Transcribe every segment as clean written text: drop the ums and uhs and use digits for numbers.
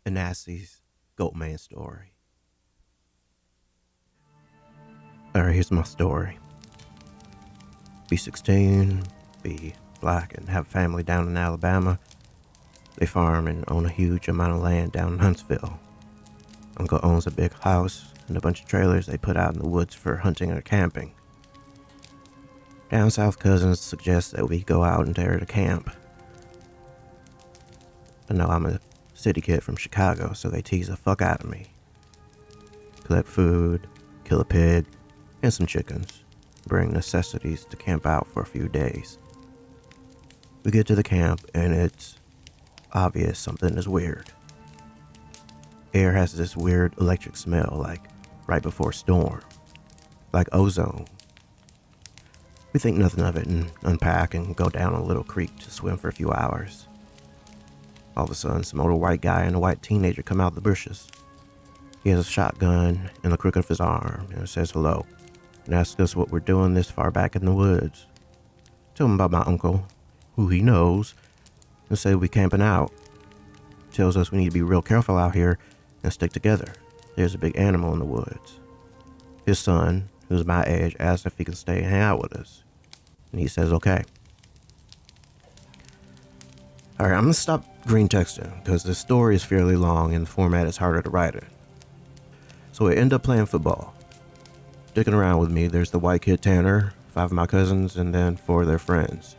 Anansi's Goatman story. Alright, here's my story. Be 16, be black, and have a family down in Alabama. They farm and own a huge amount of land down in Huntsville. Uncle owns a big house and a bunch of trailers they put out in the woods for hunting or camping. Down south, cousins suggest that we go out into the camp. I know I'm a city kid from Chicago, so they tease the fuck out of me. Collect food, kill a pig, and some chickens. Bring necessities to camp out for a few days. We get to the camp, and it's obvious something is weird. Air has this weird electric smell, like right before a storm. Like ozone. We think nothing of it and unpack and go down a little creek to swim for a few hours. All of a sudden, some older white guy and a white teenager come out of the bushes. He has a shotgun in the crook of his arm and says hello and asks us what we're doing this far back in the woods. Tell him about my uncle, who he knows, and say we camping out. Tells us we need to be real careful out here and stick together. There's a big animal in the woods. His son, who's my age, asks if he can stay and hang out with us. And he says okay. Alright, I'm gonna stop green texting because the story is fairly long and the format is harder to write it. So we end up playing football. Sticking around with me, there's the white kid Tanner, 5 of my cousins, and then 4 of their friends.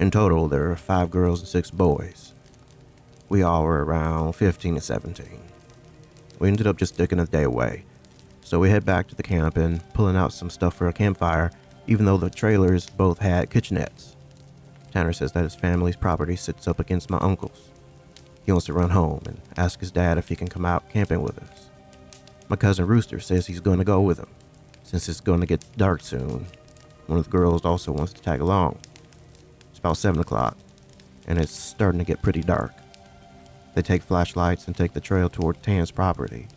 In total, there are 5 girls and 6 boys. We all were around 15 and 17. We ended up just sticking a day away. So we head back to the camp and pulling out some stuff for a campfire, even though the trailers both had kitchenettes. Tanner says that his family's property sits up against my uncle's. He wants to run home and ask his dad if he can come out camping with us. My cousin Rooster says he's going to go with him, since it's going to get dark soon. One of the girls also wants to tag along. It's about 7 o'clock, and it's starting to get pretty dark. They take flashlights and take the trail toward Tan's property.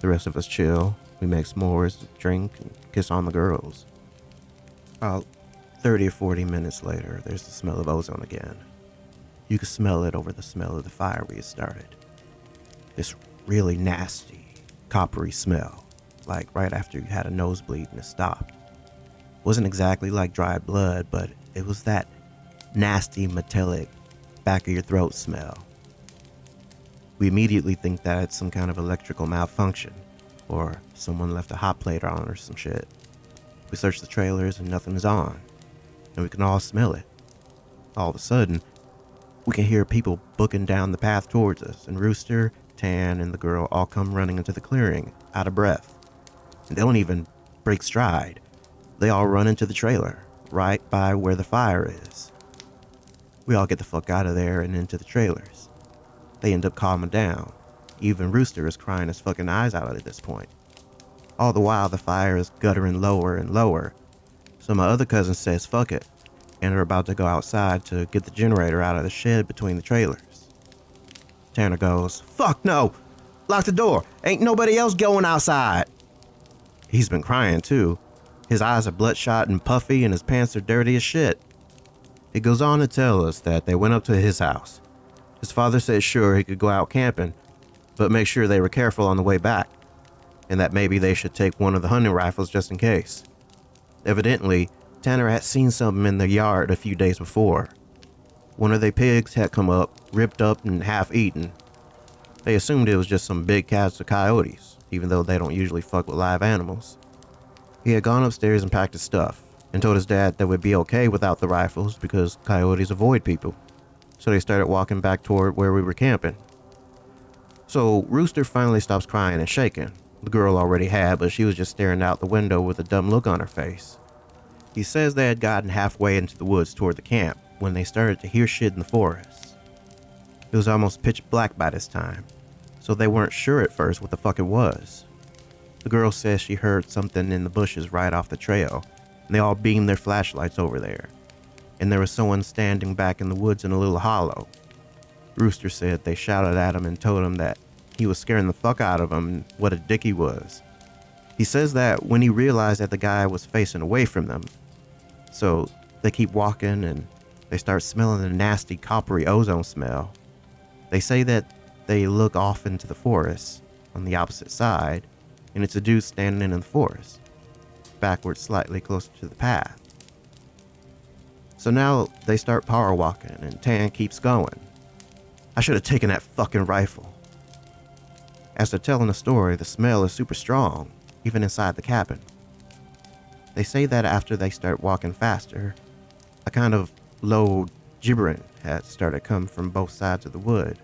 The rest of us chill. We make s'mores, drink, and kiss on the girls. About 30 or 40 minutes later, there's the smell of ozone again. You can smell it over the smell of the fire we had started. This really nasty, coppery smell, like right after you had a nosebleed and it stopped. Wasn't exactly like dried blood, but it was that nasty, metallic, back of your throat smell. We immediately think that it's some kind of electrical malfunction, or someone left a hot plate on or some shit. We search the trailers and nothing's on, and we can all smell it. All of a sudden, we can hear people booking down the path towards us, and Rooster, Tan, and the girl all come running into the clearing, out of breath. And they don't even break stride. They all run into the trailer, right by where the fire is. We all get the fuck out of there and into the trailers. They end up calming down. Even Rooster is crying his fucking eyes out at this point. All the while, the fire is guttering lower and lower. So my other cousin says fuck it, and are about to go outside to get the generator out of the shed between the trailers. Tanner goes, "Fuck no! Lock the door! Ain't nobody else going outside!" He's been crying too. His eyes are bloodshot and puffy and his pants are dirty as shit. He goes on to tell us that they went up to his house. His father said sure he could go out camping, but make sure they were careful on the way back, and that maybe they should take one of the hunting rifles just in case. Evidently, Tanner had seen something in the yard a few days before. One of their pigs had come up, ripped up and half eaten. They assumed it was just some big cats or coyotes, even though they don't usually fuck with live animals. He had gone upstairs and packed his stuff, and told his dad that would be okay without the rifles because coyotes avoid people. So they started walking back toward where we were camping. So Rooster finally stops crying and shaking. The girl already had, but she was just staring out the window with a dumb look on her face. He says they had gotten halfway into the woods toward the camp when they started to hear shit in the forest. It was almost pitch black by this time, so they weren't sure at first what the fuck it was. The girl says she heard something in the bushes right off the trail, and they all beamed their flashlights over there. And there was someone standing back in the woods in a little hollow. Rooster said they shouted at him and told him that he was scaring the fuck out of him and what a dick he was. He says that when he realized that the guy was facing away from them, so they keep walking and they start smelling the nasty coppery ozone smell. They say that they look off into the forest on the opposite side, and it's a dude standing in the forest, backwards slightly closer to the path. So now they start power walking, and Tan keeps going. I should have taken that fucking rifle. As they're telling the story, the smell is super strong, even inside the cabin. They say that after they start walking faster, a kind of low gibbering had started coming from both sides of the wood.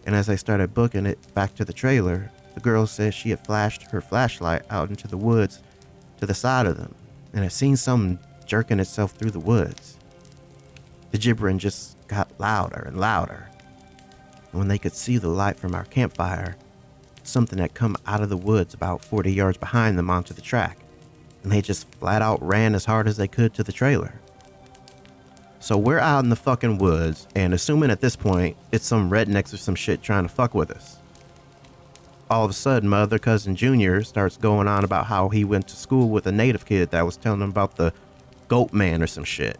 And as they started booking it back to the trailer, the girl says she had flashed her flashlight out into the woods to the side of them and had seen something jerking itself through the woods. The gibbering just got louder and louder. And when they could see the light from our campfire, something had come out of the woods about 40 yards behind them onto the track, and they just flat out ran as hard as they could to the trailer. So we're out in the fucking woods, and assuming at this point it's some rednecks or some shit trying to fuck with us. All of a sudden, my other cousin Junior starts going on about how he went to school with a native kid that was telling him about the Goatman or some shit.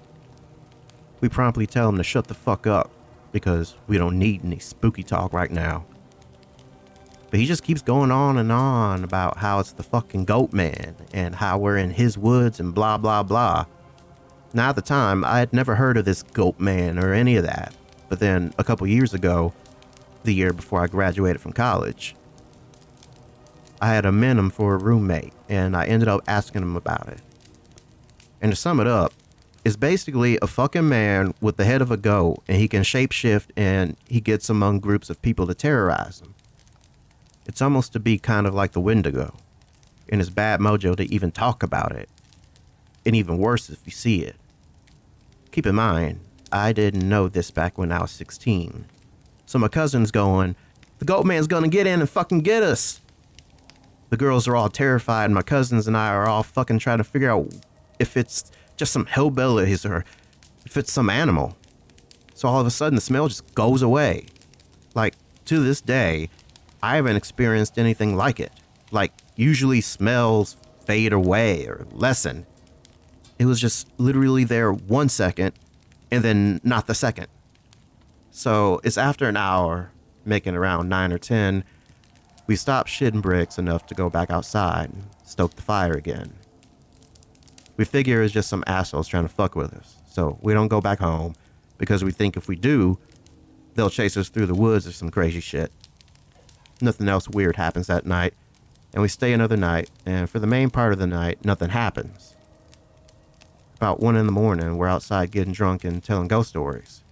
We promptly tell him to shut the fuck up, because we don't need any spooky talk right now. But he just keeps going on and on about how it's the fucking Goatman, and how we're in his woods and blah blah blah. Now at the time, I had never heard of this Goatman or any of that. But then a couple years ago, the year before I graduated from college, I had a minim for a roommate, and I ended up asking him about it. And to sum it up, it's basically a fucking man with the head of a goat, and he can shapeshift, and he gets among groups of people to terrorize them. It's almost to be kind of like the Wendigo, and it's bad mojo to even talk about it, and even worse if you see it. Keep in mind, I didn't know this back when I was 16. So my cousin's going, "The Goatman's gonna get in and fucking get us." The girls are all terrified, and my cousins and I are all fucking trying to figure out if it's just some hillbillies or if it's some animal. So all of a sudden the smell just goes away. Like, to this day, I haven't experienced anything like it. Like, usually smells fade away or lessen. It was just literally there 1 second, and then not the second. So it's after an hour, making around 9 or 10, we stopped shitting bricks enough to go back outside and stoke the fire again. We figure it's just some assholes trying to fuck with us, so we don't go back home, because we think if we do, they'll chase us through the woods or some crazy shit. Nothing else weird happens that night, and we stay another night, and for the main part of the night, nothing happens. About 1 a.m, we're outside getting drunk and telling ghost stories.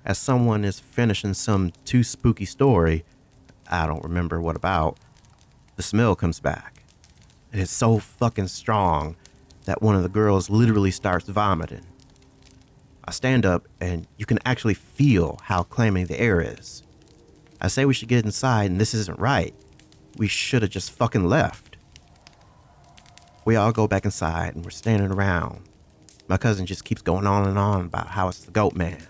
As someone is finishing some too spooky story, I don't remember what about, the smell comes back. It is so fucking strong that one of the girls literally starts vomiting. I stand up and you can actually feel how clammy the air is. I say we should get inside and this isn't right. We should have just fucking left. We all go back inside and we're standing around. My cousin just keeps going on and on about how it's the Goatman.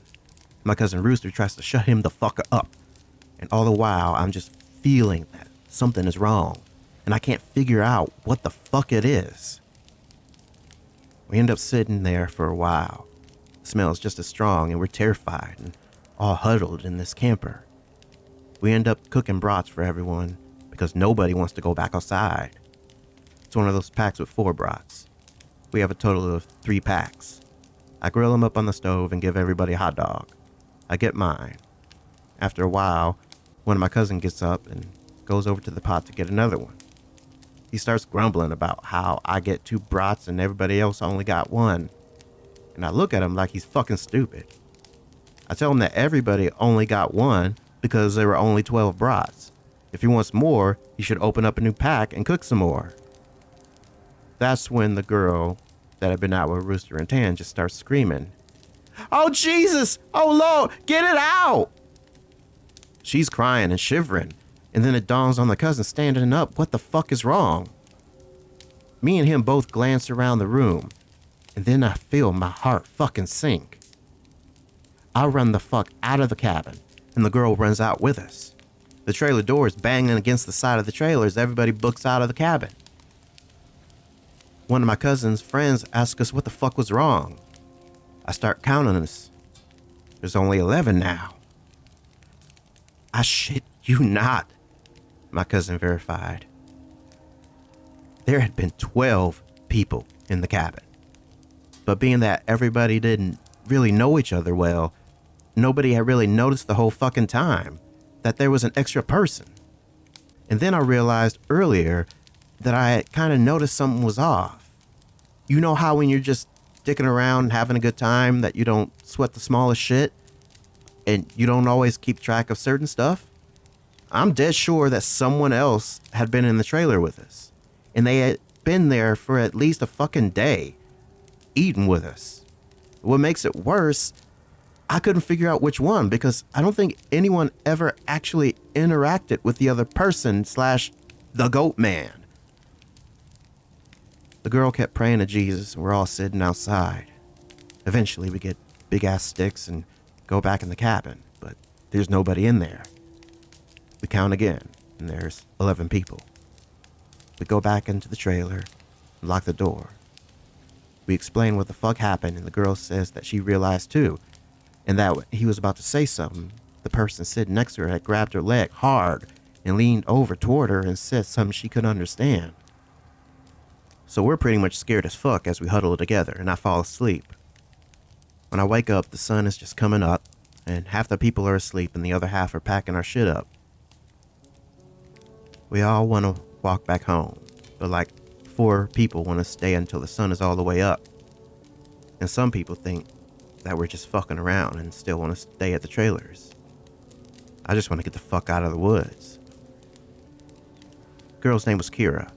My cousin Rooster tries to shut him the fuck up. And all the while, I'm just feeling that something is wrong. And I can't figure out what the fuck it is. We end up sitting there for a while. The smell is just as strong and we're terrified and all huddled in this camper. We end up cooking brats for everyone because nobody wants to go back outside. It's one of those packs with 4 brats. We have a total of 3 packs. I grill them up on the stove and give everybody a hot dog. I get mine. After a while, one of my cousins gets up and goes over to the pot to get another one. He starts grumbling about how I get 2 brats and everybody else only got 1. And I look at him like he's fucking stupid. I tell him that everybody only got 1 because there were only 12 brats. If he wants more, he should open up a new pack and cook some more. That's when the girl that had been out with Rooster and Tan just starts screaming, "Oh Jesus! Oh Lord! Get it out!" She's crying and shivering, and then it dawns on the cousin standing up, what the fuck is wrong? Me and him both glance around the room, and then I feel my heart fucking sink. I run the fuck out of the cabin, and the girl runs out with us. The trailer door is banging against the side of the trailer as everybody books out of the cabin. One of my cousin's friends asks us what the fuck was wrong. I start counting us. There's only 11 now. I shit you not, my cousin verified. There had been 12 people in the cabin. But being that everybody didn't really know each other well, nobody had really noticed the whole fucking time that there was an extra person. And then I realized earlier that I had kind of noticed something was off. You know how when you're just dicking around having a good time that you don't sweat the smallest shit and you don't always keep track of certain stuff? I'm dead sure that someone else had been in the trailer with us, and they had been there for at least a fucking day, eating with us. What makes it worse, I couldn't figure out which one because I don't think anyone ever actually interacted with the other person / the Goatman. The girl kept praying to Jesus, and we're all sitting outside. Eventually we get big ass sticks and go back in the cabin, but there's nobody in there. We count again, and there's 11 people. We go back into the trailer and lock the door. We explain what the fuck happened, and the girl says that she realized too, and that when he was about to say something, the person sitting next to her had grabbed her leg hard and leaned over toward her and said something she couldn't understand. So we're pretty much scared as fuck as we huddle together, and I fall asleep. When I wake up, the sun is just coming up, and half the people are asleep and the other half are packing our shit up. We all want to walk back home, but like 4 people want to stay until the sun is all the way up. And some people think that we're just fucking around and still want to stay at the trailers. I just want to get the fuck out of the woods. The girl's name was Kira,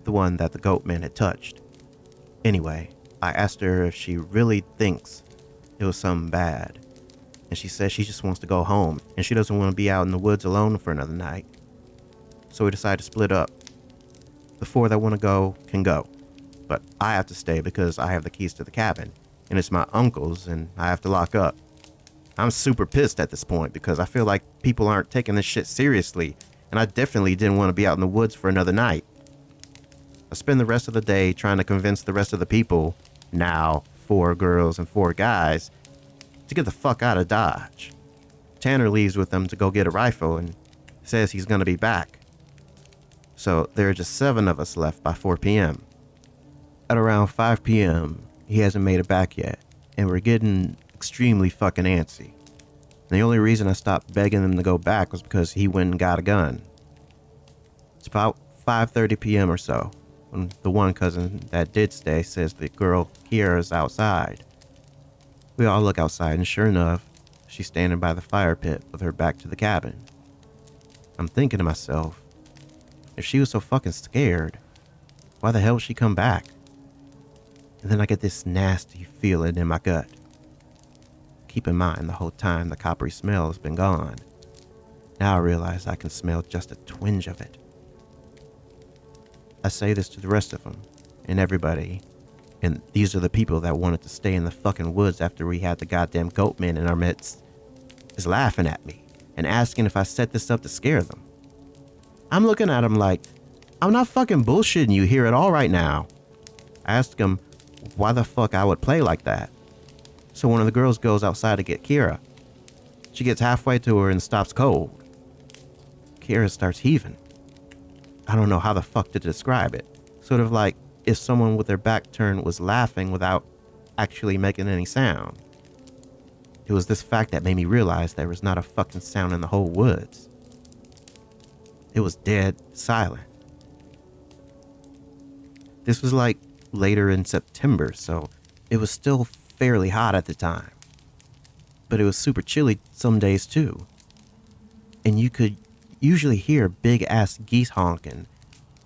the one that the Goatman had touched. Anyway, I asked her if she really thinks it was something bad, and she says she just wants to go home and she doesn't want to be out in the woods alone for another night. So we decided to split up. The 4 that want to go can go, but I have to stay because I have the keys to the cabin, and it's my uncle's and I have to lock up. I'm super pissed at this point because I feel like people aren't taking this shit seriously, and I definitely didn't want to be out in the woods for another night. I spend the rest of the day trying to convince the rest of the people, now 4 girls and 4 guys, to get the fuck out of Dodge. Tanner leaves with them to go get a rifle and says he's gonna be back. So there are just 7 of us left by 4 p.m. At around 5 p.m., he hasn't made it back yet, and we're getting extremely fucking antsy. And the only reason I stopped begging him to go back was because he went and got a gun. It's about 5:30 p.m. or so, when the one cousin that did stay says the girl Kira's outside. We all look outside, and sure enough, she's standing by the fire pit with her back to the cabin. I'm thinking to myself, if she was so fucking scared, why the hell would she come back? And then I get this nasty feeling in my gut. Keep in mind, the whole time the coppery smell has been gone. Now I realize I can smell just a twinge of it. I say this to the rest of them, and everybody, and these are the people that wanted to stay in the fucking woods after we had the goddamn Goatman in our midst, is laughing at me and asking if I set this up to scare them. I'm looking at him like, I'm not fucking bullshitting you here at all right now. I asked him why the fuck I would play like that. So one of the girls goes outside to get Kira. She gets halfway to her and stops cold. Kira starts heaving. I don't know how the fuck to describe it. Sort of like if someone with their back turned was laughing without actually making any sound. It was this fact that made me realize there was not a fucking sound in the whole woods. It was dead silent. This was like later in September, so it was still fairly hot at the time. But it was super chilly some days too. And you could usually hear big ass geese honking,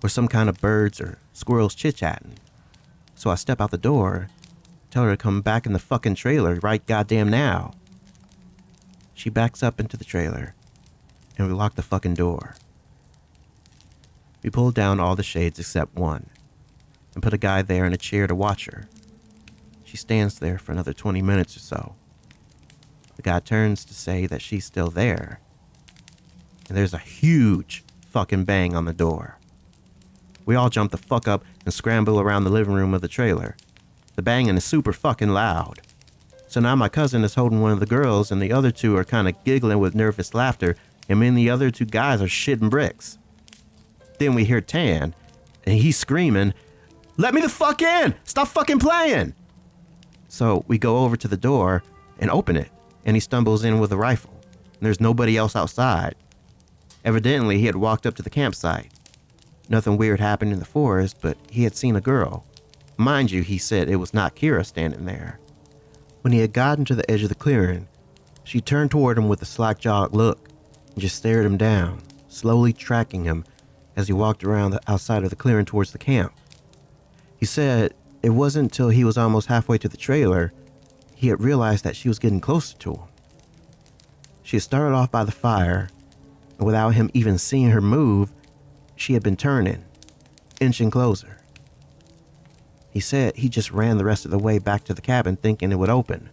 or some kind of birds or squirrels chit-chatting. So I step out the door, tell her to come back in the fucking trailer right goddamn now. She backs up into the trailer, and we lock the fucking door. We pulled down all the shades except one, and put a guy there in a chair to watch her. She stands there for another 20 minutes or so. The guy turns to say that she's still there, and there's a huge fucking bang on the door. We all jump the fuck up and scramble around the living room of the trailer. The banging is super fucking loud. So now my cousin is holding one of the girls, and the other 2 are kind of giggling with nervous laughter and me and the other two guys are shitting bricks. Then we hear Tan, and he's screaming, "Let me the fuck in! Stop fucking playing!" So we go over to the door and open it, and he stumbles in with a rifle. And there's nobody else outside. Evidently, he had walked up to the campsite. Nothing weird happened in the forest, but he had seen a girl. Mind you, he said it was not Kira standing there. When he had gotten to the edge of the clearing, she turned toward him with a slack-jawed look and just stared him down, slowly tracking him as he walked around the outside of the clearing towards the camp. He said it wasn't until he was almost halfway to the trailer he had realized that she was getting closer to him. She had started off by the fire, and without him even seeing her move, she had been turning, inching closer. He said he just ran the rest of the way back to the cabin thinking it would open.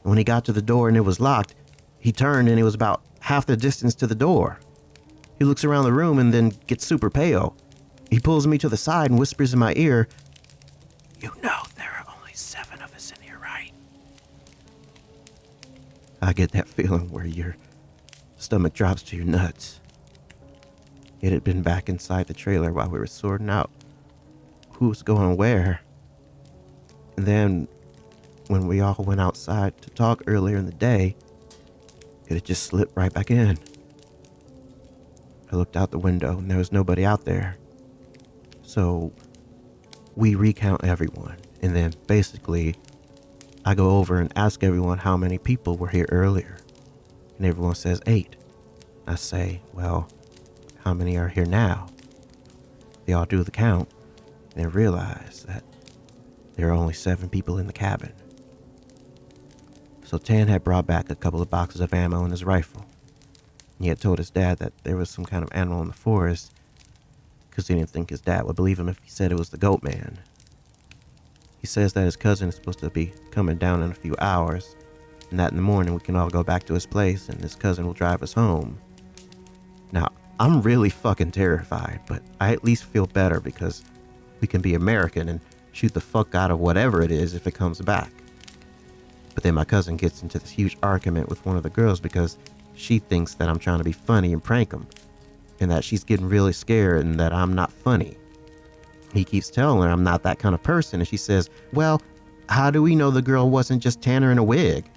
When he got to the door and it was locked, he turned and it was about half the distance to the door. He looks around the room and then gets super pale. He pulls me to the side and whispers in my ear, "You know there are only 7 of us in here, right?" I get that feeling where your stomach drops to your nuts. It had been back inside the trailer while we were sorting out who was going where. And then when we all went outside to talk earlier in the day, it had just slipped right back in. I looked out the window and there was nobody out there. So we recount everyone, and then basically I go over and ask everyone how many people were here earlier, and everyone says 8. I say, well, how many are here now? They all do the count and realize that there are only 7 people in the cabin. So Tan had brought back a couple of boxes of ammo and his rifle. He had told his dad that there was some kind of animal in the forest because he didn't think his dad would believe him if he said it was the Goatman. He says that his cousin is supposed to be coming down in a few hours, and that in the morning we can all go back to his place and his cousin will drive us home. Now, I'm really fucking terrified, but I at least feel better because we can be American and shoot the fuck out of whatever it is if it comes back. But then my cousin gets into this huge argument with one of the girls because she thinks that I'm trying to be funny and prank him, and that she's getting really scared and that I'm not funny. He keeps telling her I'm not that kind of person, and she says, well, how do we know the girl wasn't just Tanner in a wig?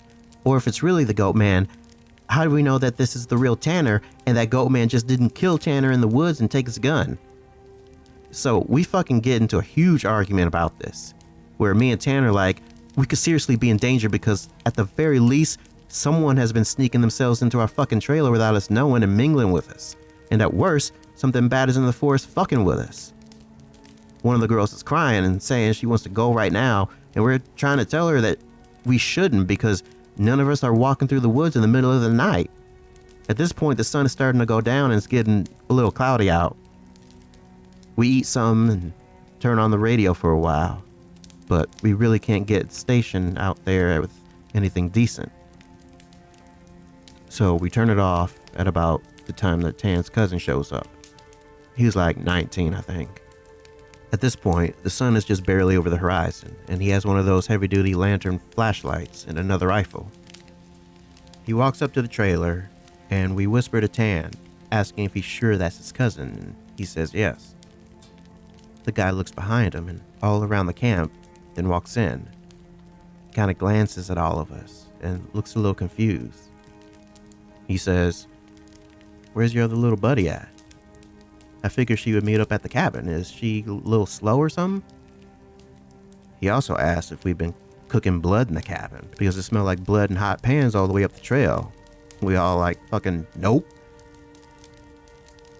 Or if it's really the Goatman, how do we know that this is the real Tanner and that Goatman just didn't kill Tanner in the woods and take his gun? So we fucking get into a huge argument about this, where me and Tanner like, we could seriously be in danger because at the very least, someone has been sneaking themselves into our fucking trailer without us knowing and mingling with us. And at worst, something bad is in the forest fucking with us. One of the girls is crying and saying she wants to go right now, and we're trying to tell her that we shouldn't because none of us are walking through the woods in the middle of the night. At this point, the sun is starting to go down and it's getting a little cloudy out. We eat some and turn on the radio for a while, but we really can't get stationed out there with anything decent. So we turn it off at about the time that Tan's cousin shows up. He's like 19, I think. At this point, the sun is just barely over the horizon, and he has one of those heavy-duty lantern flashlights and another rifle. He walks up to the trailer, and we whisper to Tan, asking if he's sure that's his cousin, and he says yes. The guy looks behind him and all around the camp, then walks in. He kind of glances at all of us and looks a little confused. He says, "Where's your other little buddy at? I figured she would meet up at the cabin. Is she a little slow or something?" He also asked if we'd been cooking blood in the cabin because it smelled like blood in hot pans all the way up the trail. We all like, fucking nope.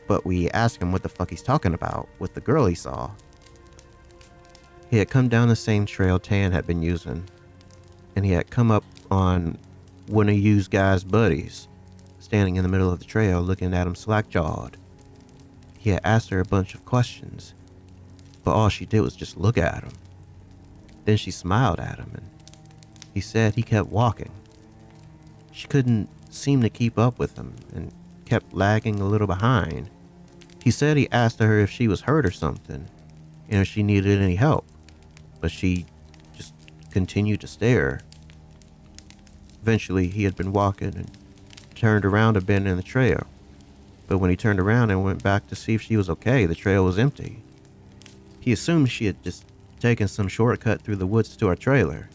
But we asked him what the fuck he's talking about with the girl he saw. He had come down the same trail Tan had been using, and he had come up on one of you guys' buddies, standing in the middle of the trail looking at him slack-jawed. He had asked her a bunch of questions, but all she did was just look at him. Then she smiled at him, and he said he kept walking. She couldn't seem to keep up with him and kept lagging a little behind. He said he asked her if she was hurt or something, and if she needed any help, but she just continued to stare. Eventually, he had been walking and turned around to bend in the trail. But when he turned around and went back to see if she was okay, the trail was empty. He assumed she had just taken some shortcut through the woods to our trailer.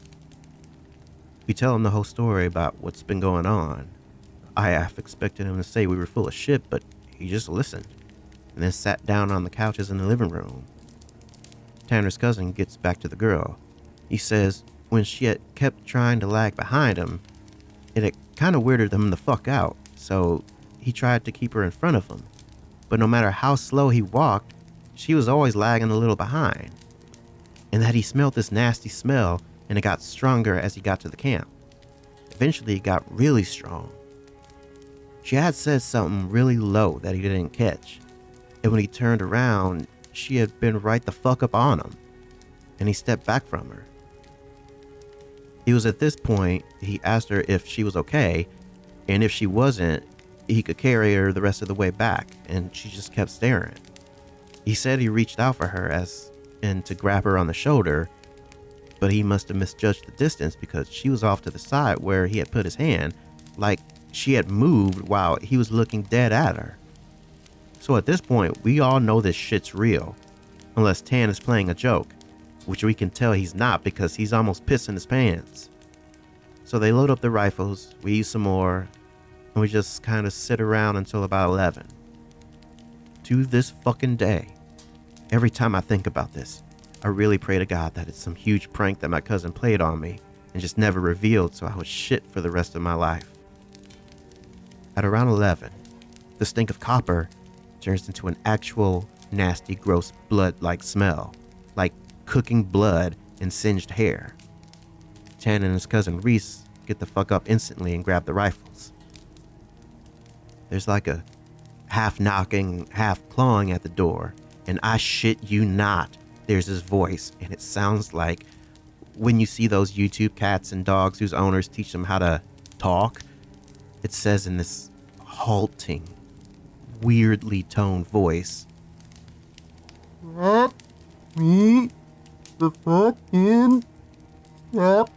We tell him the whole story about what's been going on. I half expected him to say we were full of shit, but he just listened, and then sat down on the couches in the living room. Tanner's cousin gets back to the girl. He says when she had kept trying to lag behind him, it had kind of weirded him the fuck out, so he tried to keep her in front of him. But no matter how slow he walked, she was always lagging a little behind. And that he smelled this nasty smell, and it got stronger as he got to the camp. Eventually it got really strong. She had said something really low that he didn't catch, and when he turned around, she had been right the fuck up on him, and he stepped back from her. It was at this point he asked her if she was okay, and if she wasn't, he could carry her the rest of the way back, and she just kept staring. He said he reached out for her as in to grab her on the shoulder, but he must have misjudged the distance because she was off to the side where he had put his hand, like she had moved while he was looking dead at her. So at this point, we all know this shit's real, unless Tan is playing a joke, which we can tell he's not because he's almost pissing his pants. So they load up the rifles, we eat some more, and we just kind of sit around until about 11. To this fucking day, every time I think about this, I really pray to God that it's some huge prank that my cousin played on me and just never revealed, so I was shit for the rest of my life. At around 11, the stink of copper turns into an actual nasty, gross blood-like smell, like cooking blood and singed hair. Tan and his cousin Reese get the fuck up instantly and grab the rifles. There's like a half knocking, half clawing at the door, and I shit you not, there's his voice, and it sounds like when you see those YouTube cats and dogs whose owners teach them how to talk. It says in this halting, weirdly toned voice, "Let me the fucking stop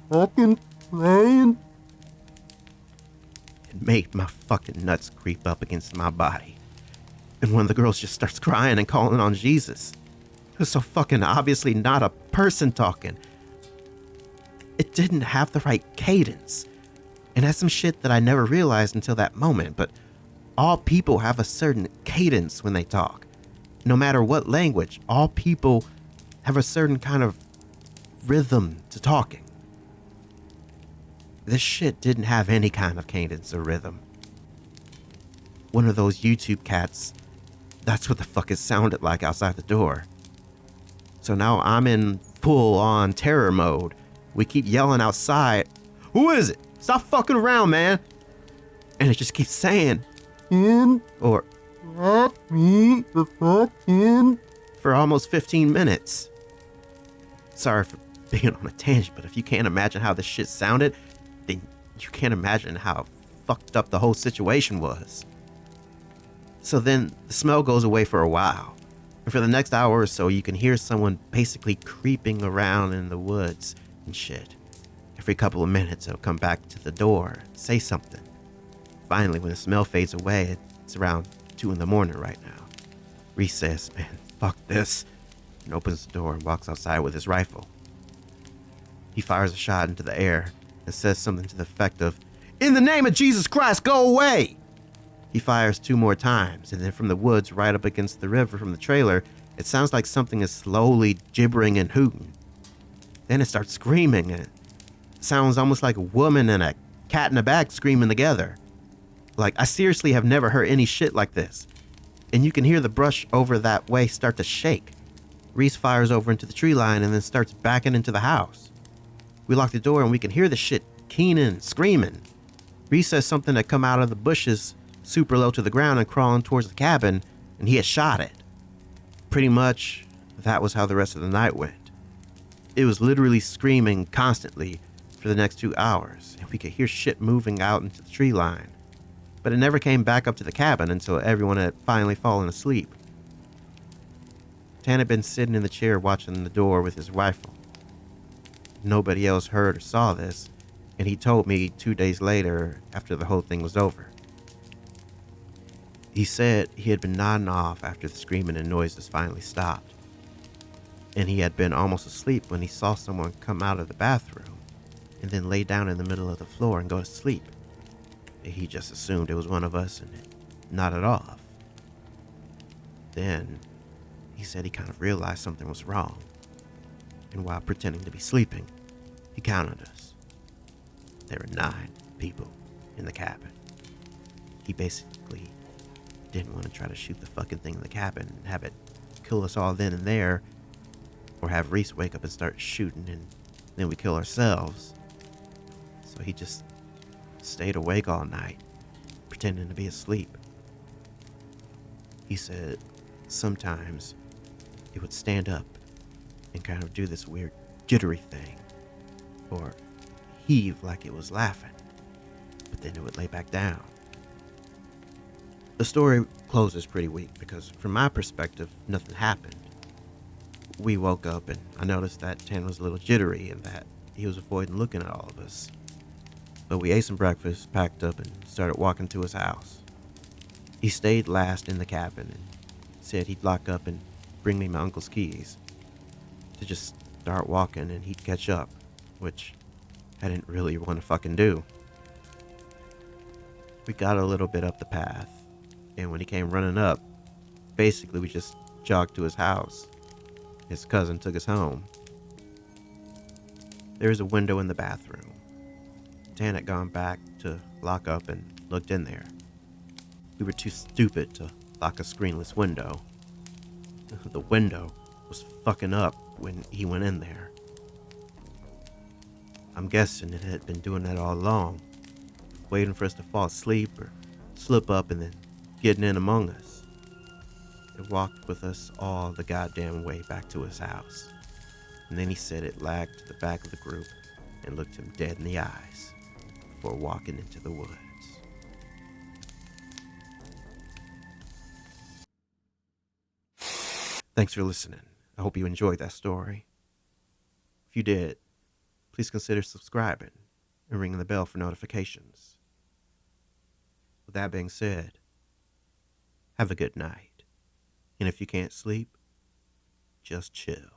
fucking playing." It made my fucking nuts creep up against my body. And one of the girls just starts crying and calling on Jesus. It was so fucking obviously not a person talking. It didn't have the right cadence. And that's some shit that I never realized until that moment, but all people have a certain cadence when they talk. No matter what language, all people have a certain kind of rhythm to talking. This shit didn't have any kind of cadence or rhythm. One of those YouTube cats, that's what the fuck it sounded like outside the door. So now I'm in full-on terror mode. We keep yelling outside, "Who is it? Stop fucking around, man." And it just keeps saying, "In," or "Let me the fuck in," for almost 15 minutes. Sorry for being on a tangent, but if you can't imagine how this shit sounded, then you can't imagine how fucked up the whole situation was. So then the smell goes away for a while. And for the next hour or so, you can hear someone basically creeping around in the woods and shit. Every couple of minutes, it'll come back to the door, say something. Finally, when the smell fades away, it's around 2 in the morning right now. Reese says, "Man, fuck this," and opens the door and walks outside with his rifle. He fires a shot into the air and says something to the effect of, "In the name of Jesus Christ, go away!" He fires 2 more times, and then from the woods right up against the river from the trailer, it sounds like something is slowly gibbering and hooting. Then it starts screaming, and it sounds almost like a woman and a cat in a bag screaming together. Like, I seriously have never heard any shit like this. And you can hear the brush over that way start to shake. Reese fires over into the tree line and then starts backing into the house. We lock the door and we can hear the shit keening, screaming. Reese says something that come out of the bushes super low to the ground and crawling towards the cabin, and he had shot it. Pretty much, that was how the rest of the night went. It was literally screaming constantly for the next 2 hours, and we could hear shit moving out into the tree line. But it never came back up to the cabin until everyone had finally fallen asleep. Tan had been sitting in the chair watching the door with his rifle. Nobody else heard or saw this, And he told me 2 days later, after the whole thing was over. He said he had been nodding off after the screaming and noises finally stopped. And he had been almost asleep when he saw someone come out of the bathroom and then lay down in the middle of the floor and go to sleep. He just assumed it was one of us and nodded off. Then he said he kind of realized something was wrong. And while pretending to be sleeping, he counted us. There were 9 people in the cabin. He basically didn't want to try to shoot the fucking thing in the cabin and have it kill us all then and there, or have Reese wake up and start shooting and then we kill ourselves. So he just stayed awake all night, pretending to be asleep. He said sometimes it would stand up and kind of do this weird jittery thing, or heave like it was laughing, but then it would lay back down. The story closes pretty weak because from my perspective, nothing happened. We woke up and I noticed that Tan was a little jittery and that he was avoiding looking at all of us. But we ate some breakfast, packed up, and started walking to his house. He stayed last in the cabin and said he'd lock up and bring me my uncle's keys to just start walking and he'd catch up, which I didn't really want to fucking do. We got a little bit up the path, and when he came running up, basically we just jogged to his house. His cousin took us home. There was a window in the bathroom. Tan had gone back to lock up and looked in there. We were too stupid to lock a screenless window. The window was fucking up when he went in there. I'm guessing it had been doing that all along, waiting for us to fall asleep or slip up and then getting in among us. It walked with us all the goddamn way back to his house. And then he said it lagged to the back of the group and looked him dead in the eyes before walking into the woods. Thanks for listening. I hope you enjoyed that story. If you did, please consider subscribing and ringing the bell for notifications. With that being said, have a good night. And if you can't sleep, just chill.